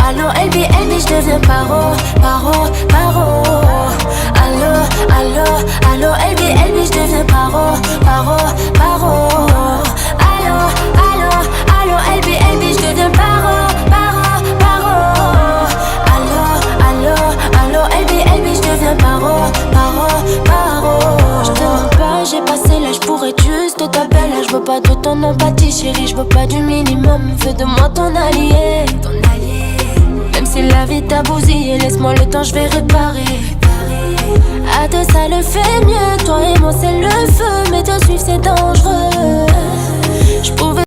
Allô, LB, j'deviens paro. Allô, LB, j'deviens paro. Allô, LB, j'deviens paro. Allô, LB, j'deviens paro. J'te demande pas, j'ai passé l'âge pour être juste ta belle. J'veux pas de ton empathie, chérie, j'veux pas du minimum. Fais de moi ton allié. Même si la vie t'a bousillé, laisse-moi le temps, j'vais réparer. À deux, ça le fait mieux. Toi et moi, c'est le feu, mais te suivre, c'est dangereux. J'pouvais